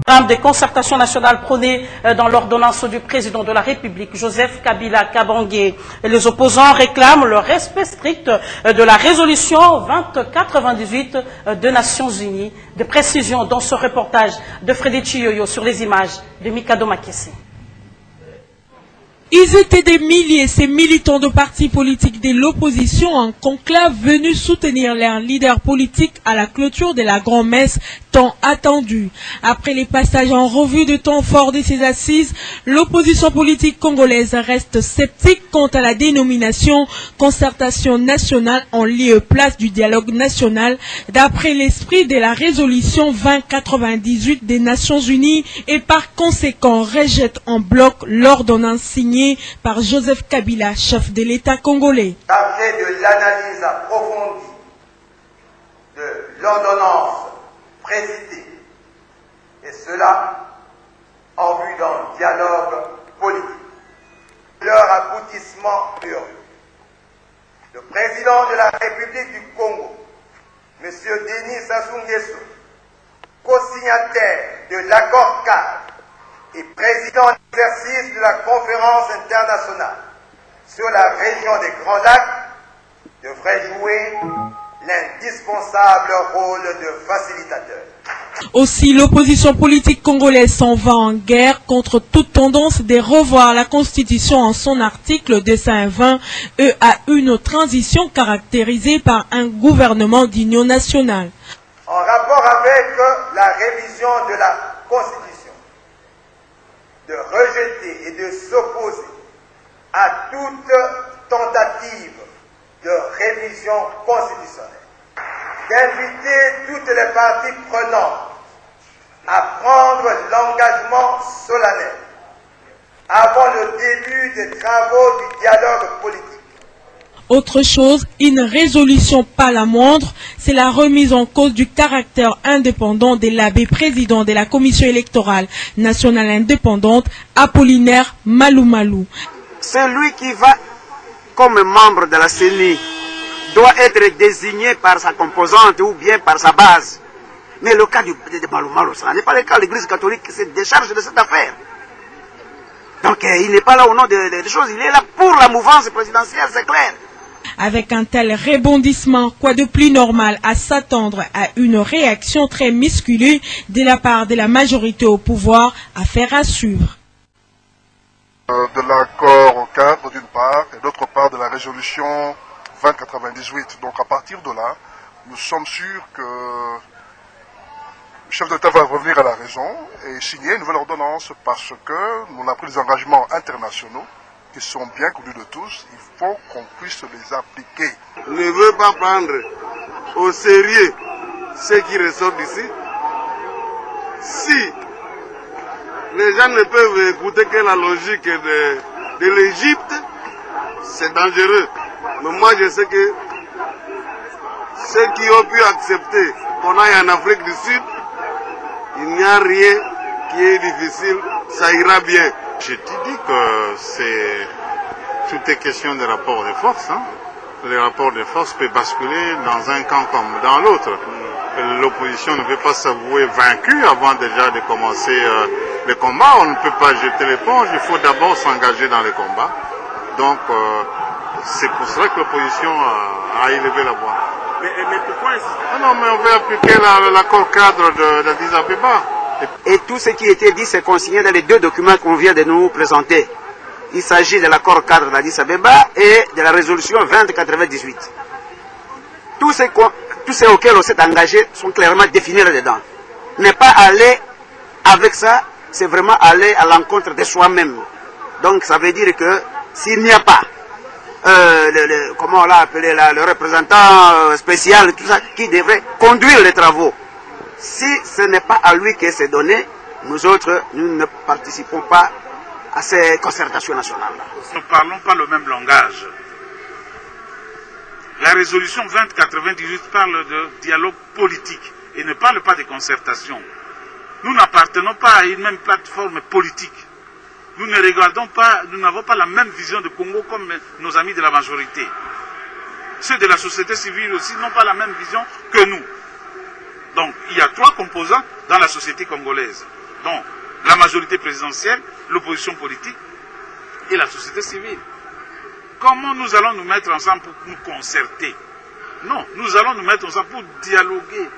Programme de concertation nationale prôné dans l'ordonnance du président de la République, Joseph Kabila Kabange. Les opposants réclament le respect strict de la résolution 2098 des Nations Unies. De précisions dans ce reportage de Frédéric Chiyoyo sur les images de Mikado Makese. Ils étaient des milliers, ces militants de partis politiques de l'opposition en conclave venus soutenir leurs leaders politiques à la clôture de la grand-messe tant attendue. Après les passages en revue de temps forts de ces assises, l'opposition politique congolaise reste sceptique quant à la dénomination concertation nationale en lieu place du dialogue national d'après l'esprit de la résolution 2098 des Nations Unies et par conséquent rejette en bloc l'ordonnance signée par Joseph Kabila, chef de l'État congolais. Après de l'analyse approfondie de l'ordonnance précitée, et cela en vue d'un dialogue politique, leur aboutissement heureux. Le président de la République du Congo, M. Denis Sassou Nguesso, co-signataire de l'accord cadre et président d'exercice de la conférence internationale sur la région des Grands Lacs, devrait jouer l'indispensable rôle de facilitateur. Aussi, l'opposition politique congolaise s'en va en guerre contre toute tendance de revoir la Constitution en son article 220 et à une transition caractérisée par un gouvernement d'union nationale. En rapport avec la révision de la Constitution, de rejeter et de s'opposer à toute tentative de révision constitutionnelle, d'inviter toutes les parties prenantes à prendre l'engagement solennel avant le début des travaux du dialogue politique. Autre chose, une résolution pas la moindre, c'est la remise en cause du caractère indépendant de l'abbé président de la commission électorale nationale indépendante, Apollinaire Malou Malou. Celui qui va comme membre de la CENI doit être désigné par sa composante ou bien par sa base. Mais le cas de Malou Malou, ça n'est pas le cas de l'Église catholique qui se décharge de cette affaire. Donc il n'est pas là au nom des choses, il est là pour la mouvance présidentielle, c'est clair. Avec un tel rebondissement, quoi de plus normal à s'attendre à une réaction très musculée de la part de la majorité au pouvoir, affaire à suivre. De l'accord cadre d'une part et d'autre part de la résolution 2098. Donc à partir de là, nous sommes sûrs que le chef d'État va revenir à la raison et signer une nouvelle ordonnance parce que nous avons pris des engagements internationaux qui sont bien connus de tous. Il faut qu'on puisse les appliquer. Ne veut pas prendre au sérieux ce qui ressort d'ici. Si les gens ne peuvent écouter que la logique de l'Égypte, c'est dangereux. Mais moi je sais que ceux qui ont pu accepter qu'on aille en Afrique du Sud, il n'y a rien qui est difficile, ça ira bien. Je te dis que tout est question de rapport de force. Hein. Les rapports de force peuvent basculer dans un camp comme dans l'autre. L'opposition ne peut pas s'avouer vaincue avant déjà de commencer le combat. On ne peut pas jeter l'éponge, il faut d'abord s'engager dans le combat. Donc c'est pour cela que l'opposition a élevé la voix. Mais pourquoi non, mais on veut appliquer l'accord cadre d'Addis Abeba. Et tout ce qui était dit, c'est consigné dans les deux documents qu'on vient de nous présenter. Il s'agit de l'accord cadre d'Addis Abeba et de la résolution 2098. Tous ceux auxquels on s'est engagé sont clairement définis là-dedans. Ne pas aller avec ça, c'est vraiment aller à l'encontre de soi-même. Donc ça veut dire que s'il n'y a pas, comment on l'a appelé là, le représentant spécial, tout ça, qui devrait conduire les travaux, si ce n'est pas à lui que c'est donné, nous autres, nous ne participons pas à ces concertations nationales-là. Nous ne parlons pas le même langage. La résolution 2098 parle de dialogue politique et ne parle pas de concertation. Nous n'appartenons pas à une même plateforme politique. Nous ne regardons pas, nous n'avons pas la même vision de Congo comme nos amis de la majorité. Ceux de la société civile aussi n'ont pas la même vision que nous. Donc, il y a trois composants dans la société congolaise. Donc, la majorité présidentielle, l'opposition politique et la société civile. Comment nous allons nous mettre ensemble pour nous concerter? Non, nous allons nous mettre ensemble pour dialoguer.